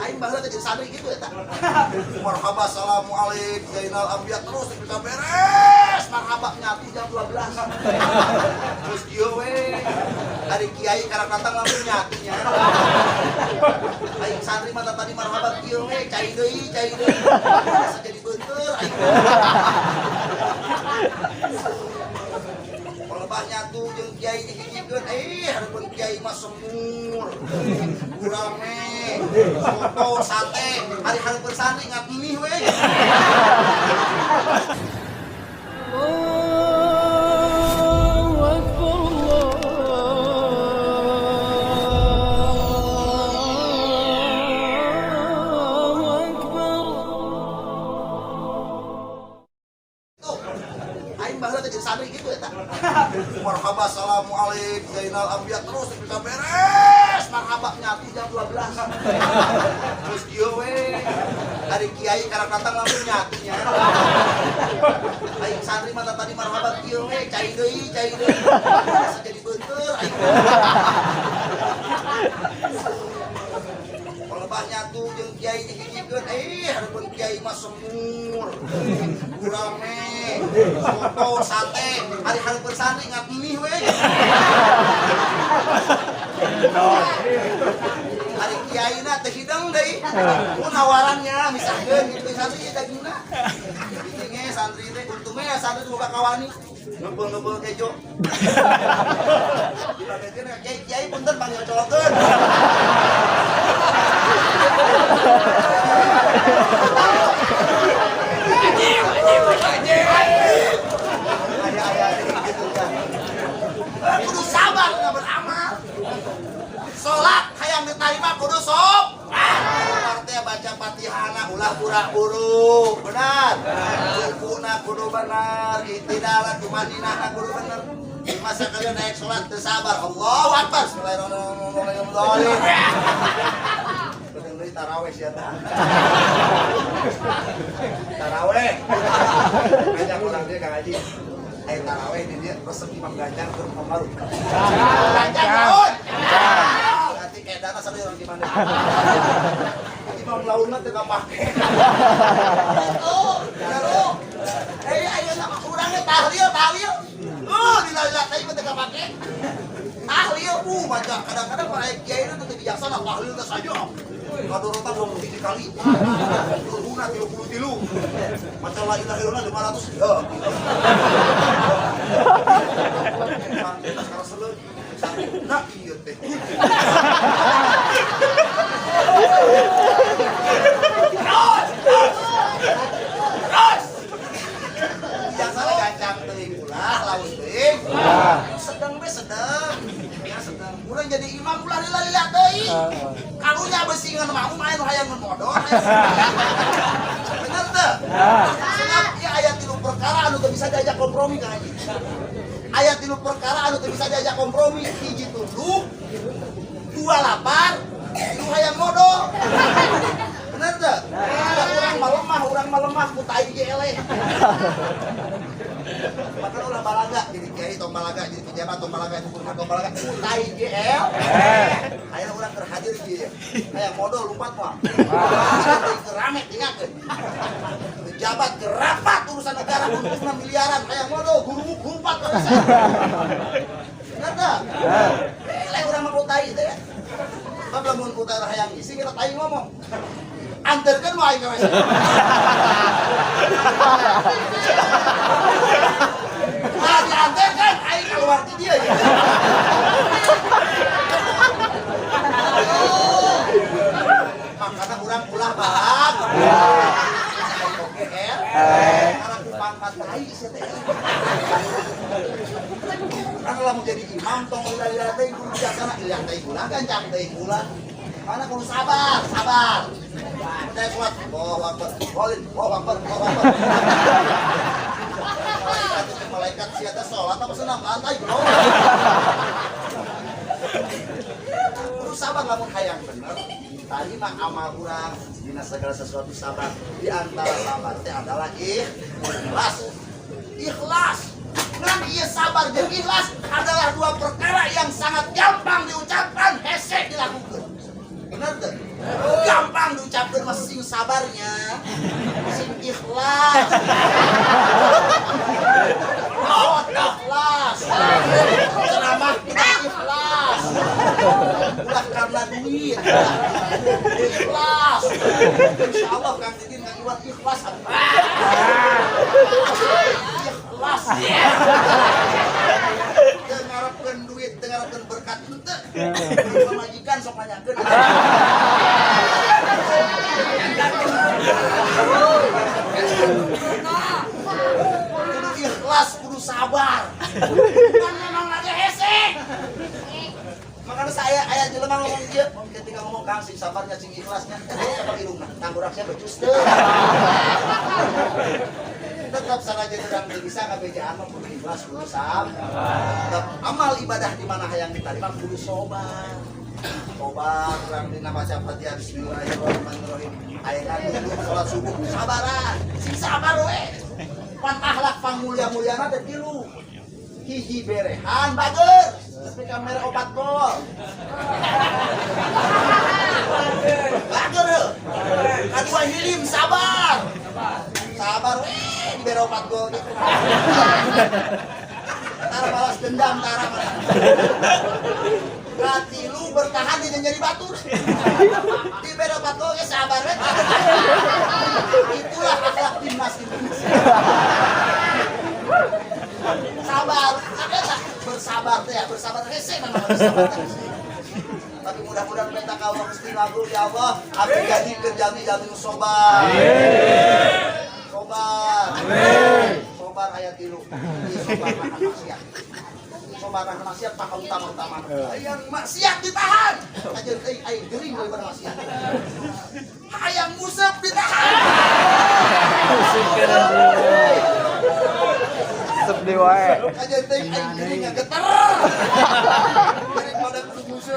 Aing baheula teh jadi santri gitu eta. Marhaba assalamualaikum Zainal Ambiyah terus kita beres. Marhaba nyatu jam 12. Terus kieu we. Ari kiai karang datang langsung nyatu nya. Aing santri mah tadi marhaba kieu we cai deui. Bisa jadi beunteur aing. Kalau nyatu jeung kiai digigikeun hareupeun kiai mah semur. Urame, soto, sate, hari bersantri nggak pilih we. Aing baheula teh jadi santri gitu eta. Marhaba assalamualaikum Zainal Ambiyah terus kita beres. Marhaba nyatu jam 12. Terus kieu we. Ari kiai karang datang langsung nyatu nya. Aing santri mah tadi marhaba kieu we cai deui. Bisa jadi beunteur aing. Kalau nyatu jeung kiai digigikeun hareupeun kiai mah semur. Urame, soto, sate, hari bersantri nggak pilih we. Hari kiai na teh hidang deui. Mun nawarannya misalkeun gitu santri dagingna. Gitu ge santri teh untungnya santri boga kawani. Ngebel kejo. Kiai punten panggil colokeun. Kudu sabar nggak beramal. Sholat hayang diterima kudu sok. Artinya baca Fatihana ulah buru-buru, benar. Rukuna kudu benar, itidalan tumaninana kudu benar. Masa kalian naik sholat teu sabar, Allahu Akbar. Bismillahirrahmanirrahim. Bener tarawih sia tah. Tarawih. Ngajak orang dia Kang Haji. Ayo tarawih di dia resep Imam Ganjar ke Imam Baru. Ganjar naon? Nanti kedana sampai orang di mana. Imam launna teu kapake. Betul. Ayo nama urangnya tahlil. Dilalila teh teu kapake. Tahlil baca kadang-kadang para kiai itu teu bijaksana tahlil teh saja. Kadorotan 20 kali. Guna 33. Maca la ilaha illallah 500. Ya. Sekarang seleut. Nah ieu teh. Terus. Bijaksana gancang teuing ulah lawan teuing. Sedang we sedang. Ya sedang. Urang jadi imam ulah lila teuing. Karunya besingan mau main hayang modal. Bener teu? Sebab ieu aya 3 perkara anu teu bisa diajak kompromi Kang Haji. Aya 3 perkara anu teu bisa diajak kompromi, hiji tunduk, 2 lapar, 3 hayang modal. Bener teu? Urang malemah ku tai ge eleh. Maka ulah balaga jadi kiai tong balaga jadi pejabat tong balaga tong balaga utai GL. Aya urang keur hadir ieu. Aya modal lumpat moal. Rame ingatkeun. Pejabat gerapat urusan negara urusan miliaran aya modal guru lumpat ka bisa. Bener tah? Lain urang mah utai teh. Sebab lamun utai hayang isi kita tai ngomong. Anterkeun wae ka wes. Diantarkan, aing keluar ke dia ya. Makanya kurang ulah bahan. Oke, karena kupangkat tai sih teh. Karena kalau mau jadi imam, tong ulah teh kudu bijaksana, ilah teh ulah gancang teh ulah. Karena kudu sabar. Udah kuat, Allahu Akbar. Malaikat siata sholat apa senang lantai bro. Kudu sabar lamun hayang bener. Tadi mah amal urang dina segala sesuatu sabar. Di antara sabar teh adalah ikhlas. Ngan ieu sabar jeung ikhlas adalah 2 perkara yang sangat gampang diucapkan, hese dilakukan. Bener teh? Gampang sabarnya sing ikhlas. Oh, ikhlas. Ceramah kita ikhlas. Bukan karena duit. Ikhlas. Insyaallah Kang Didin Kang Iwan ikhlas. Ikhlas. Dengarkan duit, dengarkan berkat henteu. Pamajikan sok nanyakeun. Kudu ikhlas, kudu sabar. Bukan memang lagi hese. Makanya saya aya jelema ngomong ieu, ketika ngomong Kang sing sabarnya sing ikhlasnya, apa irungna? Tanggurak saya becus teu. Tetap sanajan urang teu bisa ngabejaan mah kudu ikhlas, kudu sabar. Tetap amal ibadah di mana hayang diterima kudu sabar. Sabar, urang dina baca Fatihah bismillahirrahmanirrahim. Aya duduk salat subuh sabaran. Sing sabar we. Pan akhlak pangmulia-muliana teh tilu. Hiji berehan bager, tapi kamera 4 gol. Bager. Kadua hilim sabar. Sabar we dibere 4 gol gitu. Tara balas dendam tara mah. Katilu bertahan di jadi batu. Dibere 4 gol ge sabar we. Itulah akhlak timnas Indonesia. Sabar, bersabar teh ya, bersabar hese memang bersabar. Tapi mudah-mudahan minta ka Allah Gusti Mabrur ya Allah, abdi jadikeun jami-jami nu sobar. Sobar. Sobar aya tilu. Sobar nahan maksiat. Sobar nahan maksiat pakal utama-utama. Hayang maksiat ditahan. Ajeun euy aya geuring daripada maksiat. Hayang musab ditahan. Sedih wae. Aja teh aing geuring geter. Daripada kudu musab.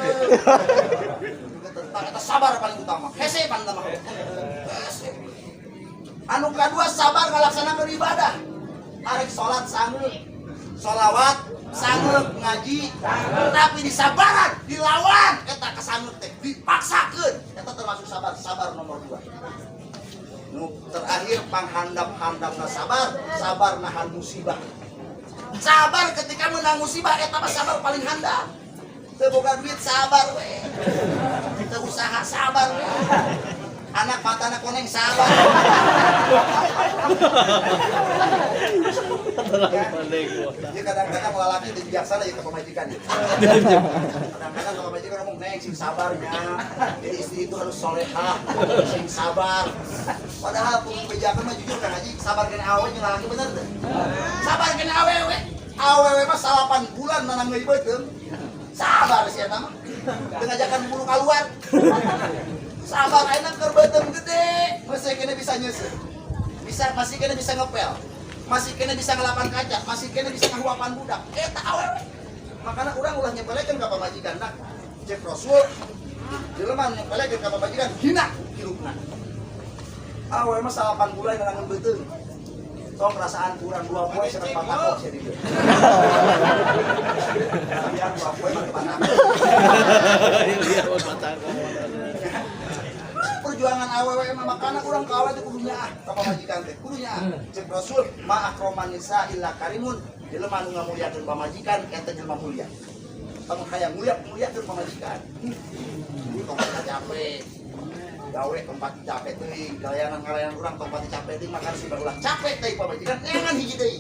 Eta sabar paling utama. Hese paling utama. Anu kadua sabar ngalaksanakeun ibadah. Arek salat sangeul. Shalawat sangeul ngaji. Tapi disabaran, dilawan eta kasangeul teh dipaksakeun. Eta termasuk sabar, sabar nomor 2. Terakhir panghandap-handapna sabar, sabar nahan musibah. Sabar ketika menang musibah eta mah sabar paling handap. Teu boga duit sabar we. Teu usaha sabar we. Anak matana koneng sabar. Jadi kadang-kadang lalaki teu bijaksana ya ke pamajikan. Kadang-kadang ke pamajikan ngomong neng sing sabarnya. Jadi istri itu harus solehah, sing sabar. Padahal pun bejakan mah jujur Kang Haji, sabar kena awe jeung lalaki bener teu? Sabar kena awewe. Awewe mah 8 bulan nanang deui beuteung. Sabar si eta mah. Teu ngajakan bulu kaluar. Sabar ayeuna keur beuteung gede, masih kena bisa nyeuseut. Masih kena bisa ngepel. Masih kena bisa ngelapan kaca, masih kena bisa ngahuapan budak. Eta awewe. Makana urang ulah nyepelekeun ka pamajikanna. Cek Rasul, jelema nyepelekeun ka pamajikan hina hirupna. Awewe mah 8 bulan nanang beuteung. Tong rasaan kurang 2 poe cenah patakok sia dieu. Biar 2 poe mah patakok. Perjuangan awewe mah makana urang ka awewe teh kudu nyaah ka pamajikan teh, kudu nyaah. Cek Rasul, ma akroman nisa illa karimun. Jelema nu ngamuliakeun pamajikan eta jelema mulia. Lamun hayang muliakeun pamajikan. Tong capek. Gawe tempat capek teuing, galayanan urang tempat capek teuing makan sudah ulah capek teh pamajikan engan hiji deui.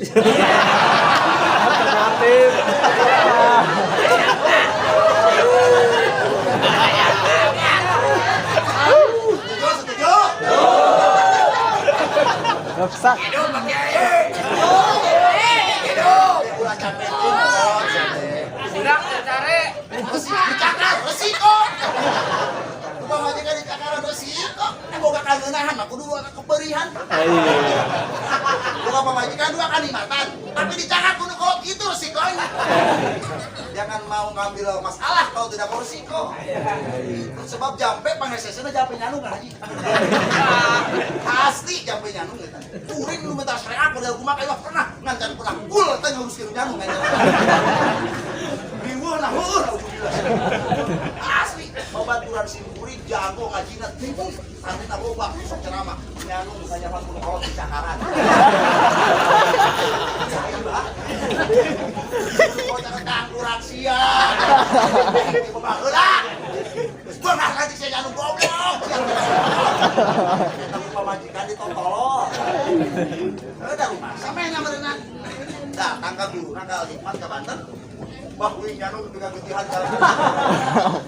Setuju? Ngepsak. Hidup Pak Kiai. Hidup. Ulah capek teuing. Urang cari resiko. Pamajikan dicakaran resiko. Boga kangenahan mah kudu keberihan. Boga pamajikan 2 kalimatan, tapi dicakar kudu kolot itu resikonya. Jangan mau ngambil masalah kalau tidak mau resiko. Sebab jampe pangesesena jampe nyanu kan Haji. Pasti jampe nyanu eta. Kuring nu minta syariat padahal kumaha kayak pernah ngancan pernah gul teh nguruskeun nyanu nganya. Riweuh nah heueuh alhamdulillah. Asli baturan sim kuring jago ngajina tinggi nanti tak boba sok ceramah nyanu misalnya pas kuno kolot di cakaran saya mbak kau jangan kanggu raksia di boba lah terus pernah lagi saya nyanu goblok tapi pemajikan ditotolo udah rumah sama yang berenang dah tangkap dulu nakal hikmat ke Banten bah wih nyanu ketika ketihan jalan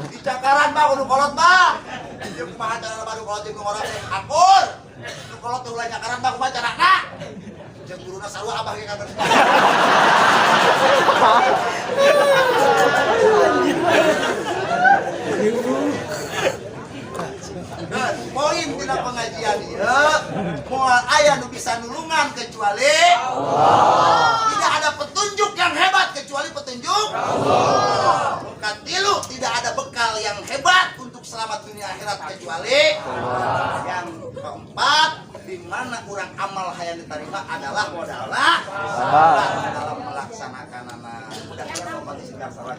di cakaran bah kudu kolot bah dia kumaha cara baru kolot jeung orang akur nu kolot teh ulah cakaran bah kumaha carana jeung guruna sarua abah ge kabar poin tina pengajian ieu moal aya nu bisa nulungan kecuali Allah. Tidak ada petunjuk yang hebat kecuali petunjuk Allah. Katilu tidak ada bekal yang hebat untuk selamat dunia akhirat kecuali Allah. Yang keempat, di mana orang amal hayang diterima adalah modalna dalam melaksanakan mudah-mudahan umat Islam sareng.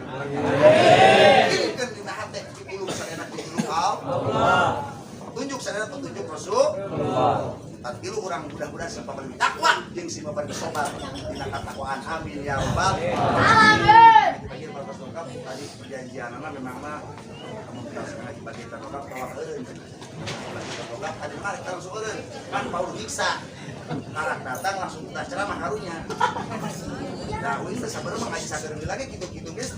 Ini kan dina hate dipulung sadena dipulung Allah. Petunjuk sadana petunjuk Rasul. Tatilu orang mudah-mudahan si pabrik takwa jeung si pabrik sobar dina katakwaan amin ya rabbal alamin. Bagi para sokap tadi perjanjianna memang mah kemudian sengaja bagi terogap tawar eureun. Bagi terogap tadi mah kita langsung eureun. Kan Paul Hiksa karak datang langsung kita ceramah karunya. Nah, ini sabar mah ngaji sabar lagi gitu-gitu geus.